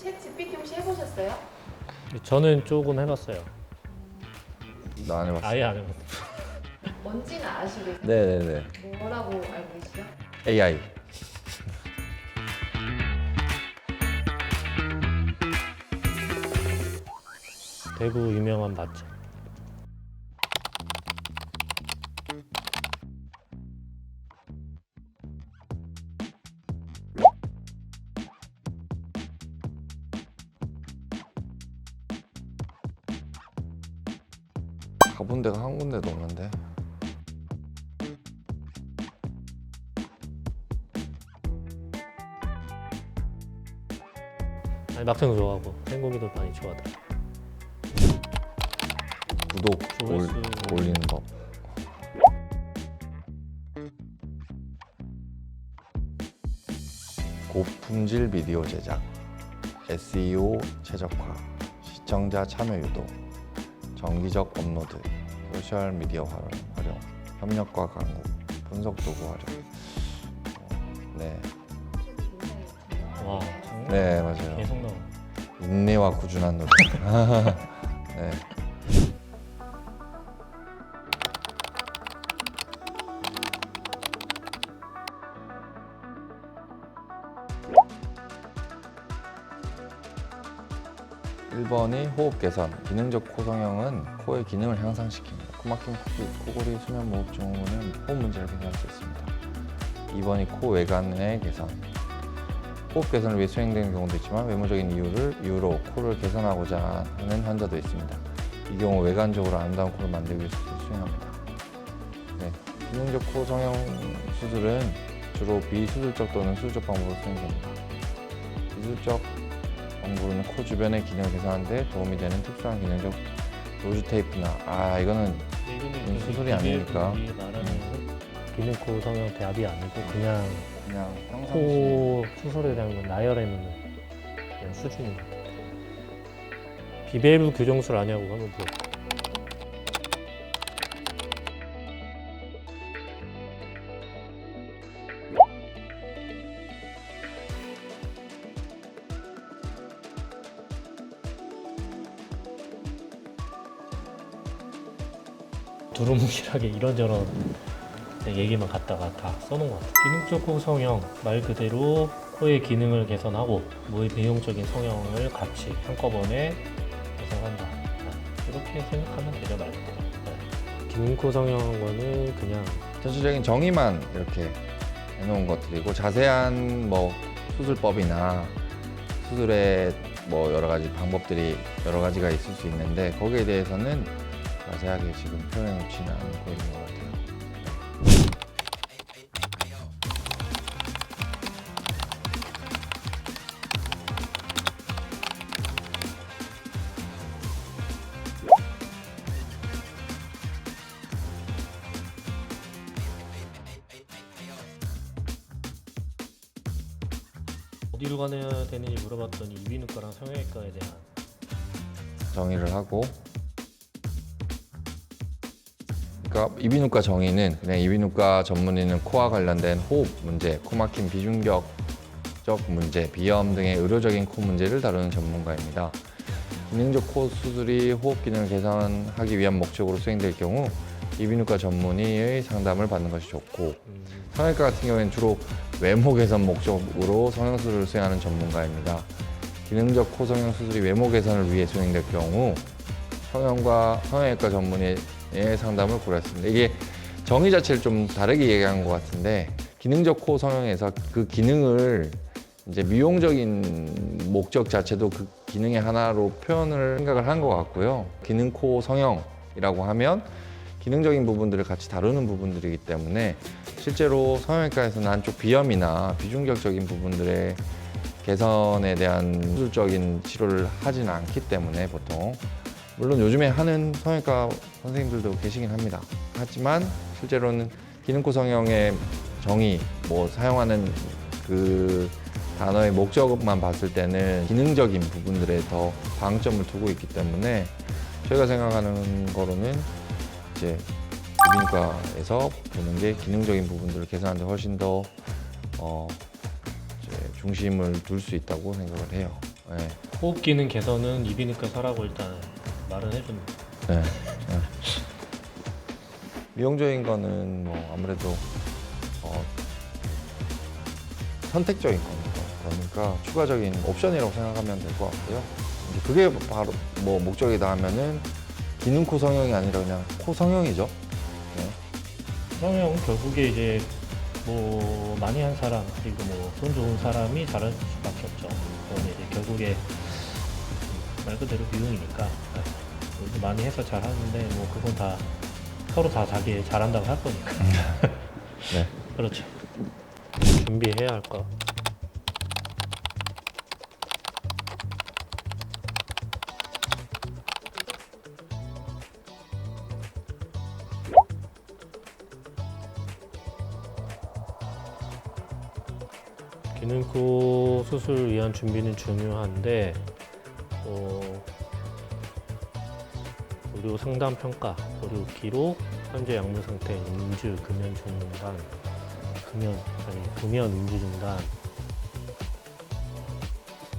챗 GPT 혹시 해보셨어요? 저는 조금 해봤어요. 나 안 해봤어. 아예 안 해봤어요. 뭔지는 아시고 계세요? 네네네. 뭐라고 알고 계시죠? AI. 대구 유명한 맛집. 가본 데가 한 군데도 없는데. 아니, 막창 좋아하고 생고기도 많이 좋아하더라고요. 구독 조회수. 올리는 법. 고품질 비디오 제작, SEO 최적화, 시청자 참여 유도, 정기적 업로드, 소셜 미디어 활용, 협력과 광고, 분석 도구 활용. 네, 와, 장난 네 맞아요. 계속 나와. 인내와 꾸준한 노력. 네. (1번) 이 호흡 개선. 기능적 코 성형은 코의 기능을 향상시킵니다. 코막힘, 코골이, 수면 무호흡 증후군은 호흡 문제를 해결할 수 있습니다. (2번) 이 코 외관의 개선. 호흡 개선을 위해 수행되는 경우도 있지만 외모적인 이유로 코를 개선하고자 하는 환자도 있습니다. 이 경우 외관적으로 아름다운 코를 만들기 위해서 수행합니다. 네, 기능적 코 성형 수술은 주로 비수술적 또는 수술적 방법으로 수행됩니다. 비수술적 방법으로는 코 주변의 기능을 개선하는 데 도움이 되는 특수한 기능적 로즈 테이프나 이거는 수술이 아니니까. 말하는 기능코 성형 대합이 아니고 그냥 평상시 코 수술에 대한 건 나열해놓는 그냥 수준입니다. 비밸브 교정술 아니냐고 하면 뭐 두루뭉실하게 이런저런 얘기만 갖다가 다 써놓은 것 같아요. 기능적 코 성형 말 그대로 코의 기능을 개선하고 미용적인 성형을 같이 한꺼번에 개선한다. 이렇게 생각하면 되죠, 말 그대로. 기능코 성형한 거는 그냥 전체적인 정의만 이렇게 해놓은 것들이고, 자세한 뭐 수술법이나 수술의 뭐 여러 가지 방법들이 여러 가지가 있을 수 있는데 거기에 대해서는 자세하게 지금 표현해 놓지는 않고 있는 것 같아요. 어디로 가야 되는지 물어봤더니 이비인후과랑 성형외과에 대한 정의를 하고, 그러니까 이비인후과 정의는 그냥 이비인후과 전문의는 코와 관련된 호흡 문제, 코막힘, 비중격적 문제, 비염 등의 의료적인 코 문제를 다루는 전문가입니다. 기능적 코 수술이 호흡 기능을 개선하기 위한 목적으로 수행될 경우 이비인후과 전문의의 상담을 받는 것이 좋고, 성형외과 같은 경우에는 주로 외모 개선 목적으로 성형수술을 수행하는 전문가입니다. 기능적 코 성형 수술이 외모 개선을 위해 수행될 경우 성형외과 전문의의 상담을 고려했습니다. 이게 정의 자체를 좀 다르게 얘기한 것 같은데, 기능적 코 성형에서 그 기능을 이제 미용적인 목적 자체도 그 기능의 하나로 표현을 생각을 한 것 같고요. 기능 코 성형이라고 하면 기능적인 부분들을 같이 다루는 부분들이기 때문에 실제로 성형외과에서는 한쪽 비염이나 비중격적인 부분들의 개선에 대한 수술적인 치료를 하지는 않기 때문에 보통, 물론 요즘에 하는 성형외과 선생님들도 계시긴 합니다. 하지만 실제로는 기능코 성형의 정의, 사용하는 그 단어의 목적만 봤을 때는 기능적인 부분들에 더 방점을 두고 있기 때문에 저희가 생각하는 거로는 이제 이비인후과에서 보는 게 기능적인 부분들을 개선하는 데 훨씬 더 이제 중심을 둘 수 있다고 생각을 해요. 네. 호흡 기능 개선은 이비인후과 하라고 일단 말은 해줍니다. 네. 네. 미용적인 거는 뭐 아무래도 선택적인 겁니다. 그러니까 추가적인 옵션이라고 생각하면 될 것 같고요. 이제 그게 바로 뭐 목적이다 하면은 기능 코 성형이 아니라 그냥 코 성형이죠. 네. 성형 결국에 이제 뭐 많이 한 사람 그리고 뭐 돈 좋은 사람이 잘할 수밖에 없죠. 그거는 이제 결국에 말 그대로 미용이니까 많이 해서 잘하는데 뭐 그건 다 서로 다 자기 잘한다고 할 거니까. 네. 그렇죠. 준비해야 할 거. 기능코 수술을 위한 준비는 중요한데 의료 상담 평가, 의료 기록, 현재 약물 상태, 음주, 금연 중단, 금연 음주 중단,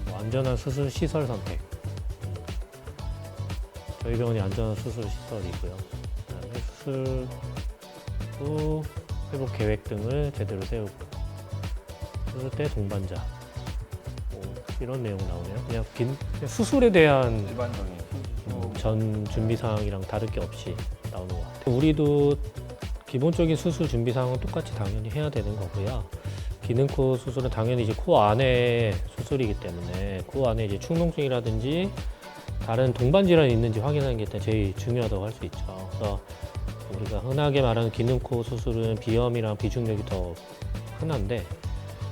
뭐 안전한 수술 시설 선택. 저희 병원이 안전한 수술 시설이고요. 그다음에 수술 후 회복 계획 등을 제대로 세우고 수술 때 동반자 뭐 이런 내용 나오네요. 그냥 수술에 대한 일반적인 전 준비 사항이랑 다를 게 없이 나오는 것 같아요. 우리도 기본적인 수술 준비 사항은 똑같이 당연히 해야 되는 거고요. 기능코 수술은 당연히 이제 코 안에 수술이기 때문에 코 안에 이제 축농증이라든지 다른 동반 질환이 있는지 확인하는 게 일단 제일 중요하다고 할 수 있죠. 그래서 우리가 흔하게 말하는 기능코 수술은 비염이랑 비중력이 더 흔한데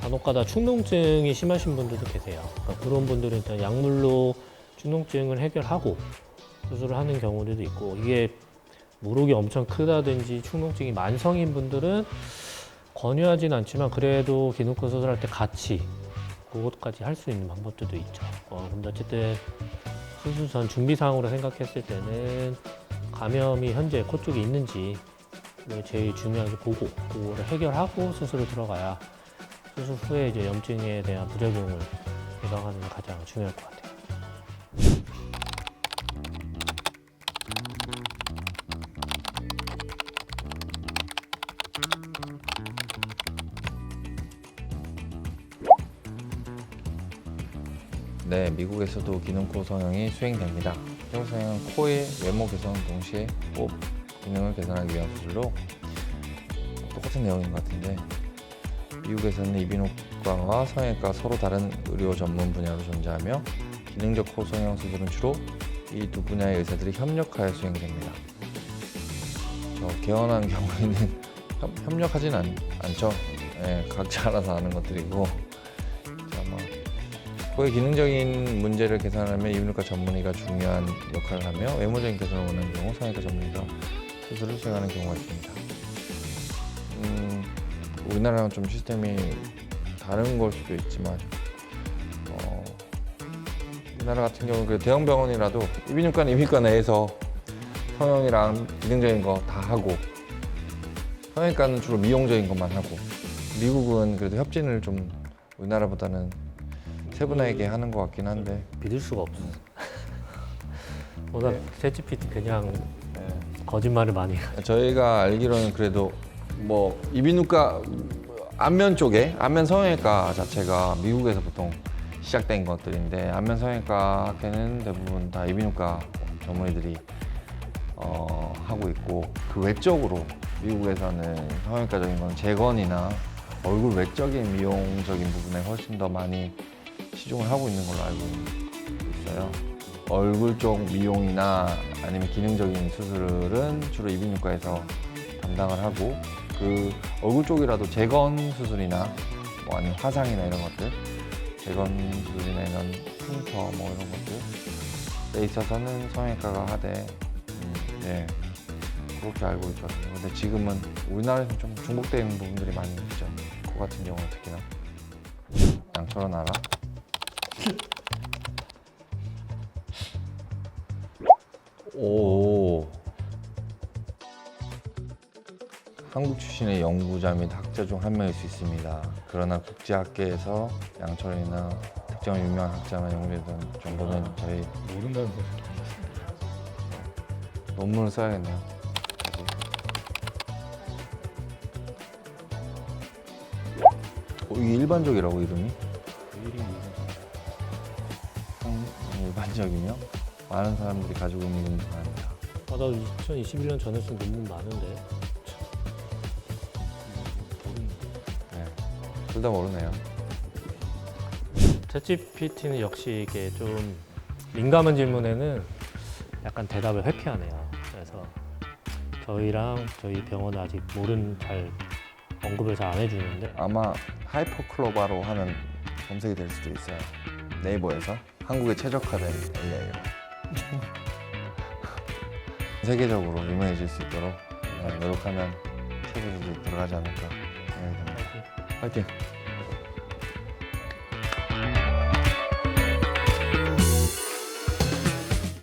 간혹가다 축농증이 심하신 분들도 계세요. 그러니까 그런 분들은 일단 약물로 축농증을 해결하고 수술을 하는 경우들도 있고, 이게 무록이 엄청 크다든지 축농증이 만성인 분들은 권유하진 않지만 그래도 기능코 수술할 때 같이 그것까지 할 수 있는 방법들도 있죠. 근데 어쨌든 수술 전 준비 사항으로 생각했을 때는 감염이 현재 코 쪽에 있는지 제일 중요하게 보고 그거를 해결하고 수술을 들어가야 수술 후에 이제 염증에 대한 부작용을 예방하는 게 가장 중요할 것 같아요. 네, 미국에서도 기능코 성형이 수행됩니다. 피부 성형은 코의 외모 개선 동시에 호흡 기능을 개선하기 위한 수술로 똑같은 내용인 것 같은데, 미국에서는 이비인후과와 성형외과 서로 다른 의료 전문 분야로 존재하며 기능적 코 성형 수술은 주로 이 두 분야의 의사들이 협력하여 수행됩니다. 개원한 경우에는 협력하진 않죠. 네, 각자 알아서 하는 것들이고, 코의 기능적인 문제를 개선하려면 이비인후과 전문의가 중요한 역할을 하며 외모적인 개선을 원하는 경우 성형외과 전문의가 수술을 수행하는 경우가 있습니다. 우리나라랑 좀 시스템이 다른 걸 수도 있지만 우리나라 같은 경우는 그 대형 병원이라도 이비인후과는 이비인후과 내에서 성형이랑 기능적인 거 다 하고, 성형외과는 주로 미용적인 것만 하고, 미국은 그래도 협진을 좀 우리나라보다는 세분화하게 하는 것 같긴 한데 믿을 수가 없어. 워낙 챗GPT 그냥 거짓말을 많이 해요. 저희가 알기로는 그래도 뭐 이비인후과 안면 쪽에 안면 성형외과 자체가 미국에서 보통 시작된 것들인데, 안면 성형외과 학회는 대부분 다 이비인후과 전문의들이 하고 있고, 그 외적으로 미국에서는 성형외과적인 건 재건이나 얼굴 외적인 미용적인 부분에 훨씬 더 많이 치중을 하고 있는 걸로 알고 있어요. 얼굴 쪽 미용이나 아니면 기능적인 수술은 주로 이비인후과에서 담당을 하고, 그 얼굴 쪽이라도 재건 수술이나 뭐 아니면 화상이나 이런 것들, 재건 수술이나 이런 흉터 뭐 이런 것들에 있어서는 성형외과가 하되, 네, 그렇게 알고 있거든요. 근데 지금은 우리나라에서 좀 중복되어 있는 부분들이 많이 있죠. 코 같은 경우는 특히나. 양처럼 알아? 오. 한국 출신의 연구자 및 학자 중 한 명일 수 있습니다. 그러나 국제학계에서 양철이나 특정 유명한 학자나 연구했던 정보는 저희 모른다는 거. 논문을 써야겠네요. 다시. 이게 일반적이라고 이름이? 일반적이며 많은 사람들이 가지고 있는 이름도 아닙니다. 아, 나 2021년 전에 쓴 논문 많은데. 네, 둘 다 모르네요. 챗GPT는 역시 이게 좀 민감한 질문에는 약간 대답을 회피하네요. 그래서 저희랑 저희 병원은 아직 잘 언급을 잘 안 해주는데 아마 하이퍼클로바로 하면 검색이 될 수도 있어요. 네이버에서 한국에 최적화된 AI로 세계적으로 유명해질 수 있도록 노력하면 최고로 들어가지 않을까 생각이 듭니다. 파이팅!